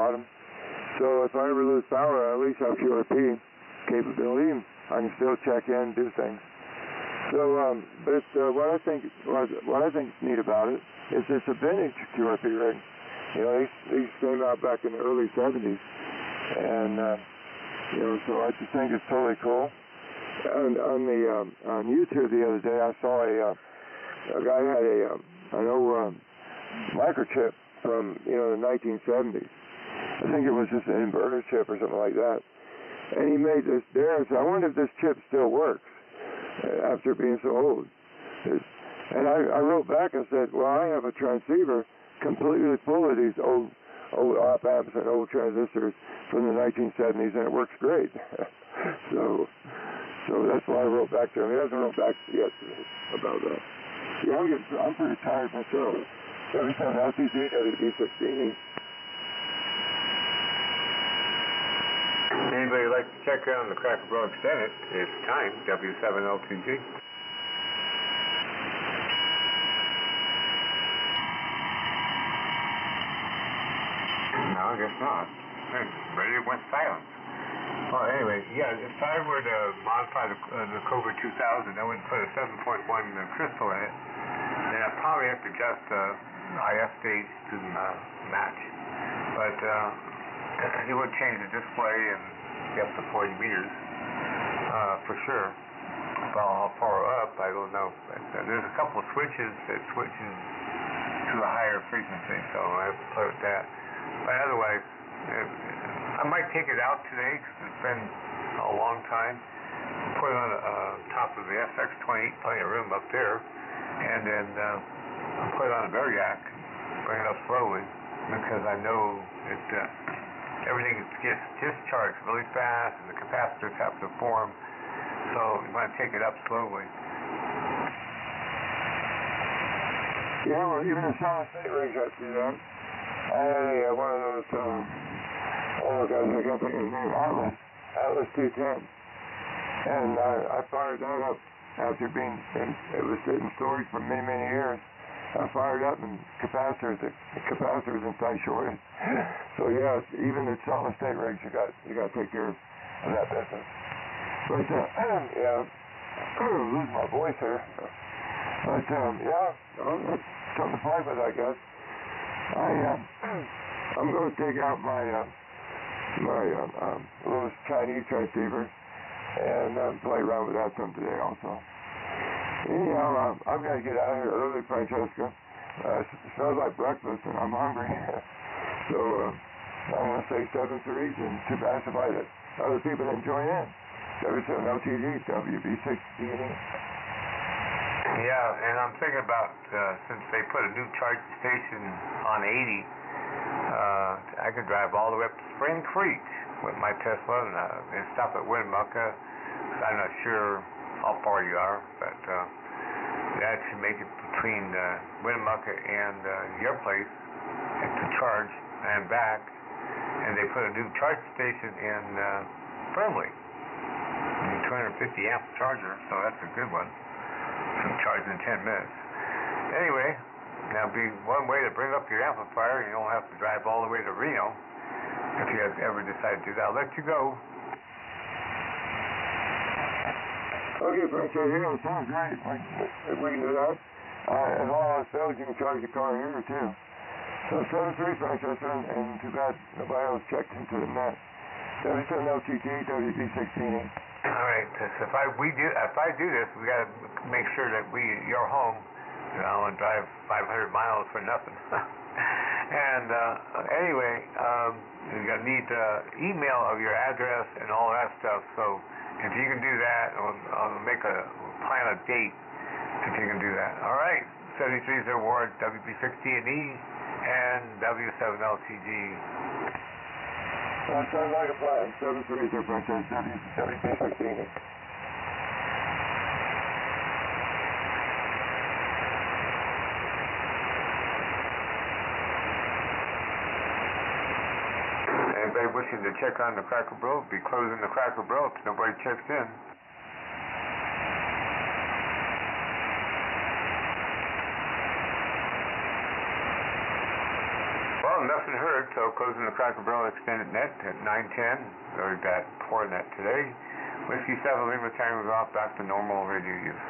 bottom. So if I ever lose power, I at least have QRP capability, and I can still check in and do things. So, what I think is neat about it is it's a vintage QRP rig. You know, these came out back in the early 70s, and you know, so I just think it's totally cool. And on YouTube the other day, I saw a guy had an old microchip from, you know, the 1970s. I think it was just an inverter chip or something like that. And he made this there, so I wonder if this chip still works after being so old. And I wrote back and said, well, I have a transceiver completely full of these old op amps and old transistors from the 1970s, and it works great. so that's why I wrote back to him. He hasn't wrote back yet about that. Yeah, I'm pretty tired myself. Every time LTG, WB16. Anybody like to check out on the Cracker Barrel Extended? It's time, W7LTG. No, I guess not. Radio went silent. Well, anyway, yeah, if I were to modify the Cobra 2000, I would put a 7.1 crystal in it, then I'd probably have to adjust the IF stage to match. But it would change the display and get up to 40 meters, for sure. About how far up, I don't know. But there's a couple of switches that switches to a higher frequency, so I have to play with that. But otherwise, I might take it out today because it's been a long time. Put it on top of the FX28, plenty of room up there, and then put it on a variac, bring it up slowly, because I know it everything gets discharged really fast, and the capacitors have to form. So you want to take it up slowly. Yeah, well, even the solid state rigs have to do that. I had one of those, oh God, I can't think of his name, Atlas 210. And I fired that up after it was sitting in storage for many, many years. I fired up and the capacitors inside shorted. So yeah, even the solid state rigs, you got to take care of that business. But yeah, I'm losing my voice here. But yeah, that's something to play with, I guess. I'm going to take out my little Chinese transceiver and play around with that some today also. Anyhow, I've got to get out of here early, Francesca. It smells like breakfast and I'm hungry. So I'm going to say 7-3, and too bad if I let other people didn't join in. W7LTG, WB16. Yeah, and I'm thinking about, since they put a new charging station on 80, I could drive all the way up to Spring Creek with my Tesla and stop at Winnemucca. I'm not sure how far you are, but that should make it between Winnemucca and your place to charge and back. And they put a new charge station in Fernley, a 250 amp charger, so that's a good one. Charge in 10 minutes. Anyway, that'll be one way to bring up your amplifier. You don't have to drive all the way to Reno if you ever decide to do that. I'll let you go. Okay, Francesca, yeah, it sounds great. We can do that. As long as it fails, you can charge your car here too. So 7-3, Francesca, and too bad nobody else checked into the net. W7LTG, WB16. All right. So if I do this, we got to make sure that you're home. You know, and drive 500 miles for nothing. And anyway, you're gonna need email of your address and all that stuff. So if you can do that, I'll plan a date if you can do that. All right. 73 is their award, WB16E and W7LTG. That sounds like a plan. 7-3 is their franchise, WB16. Anybody wishing to check on the Cracker Barrel, be closing the Cracker Barrel if nobody checks in. Well, enough of doesn't hurt, so closing the Cracker Barrel extended net at 9:10. Very bad poor net today. Whiskey 7 Lima carrying us off back to normal radio use.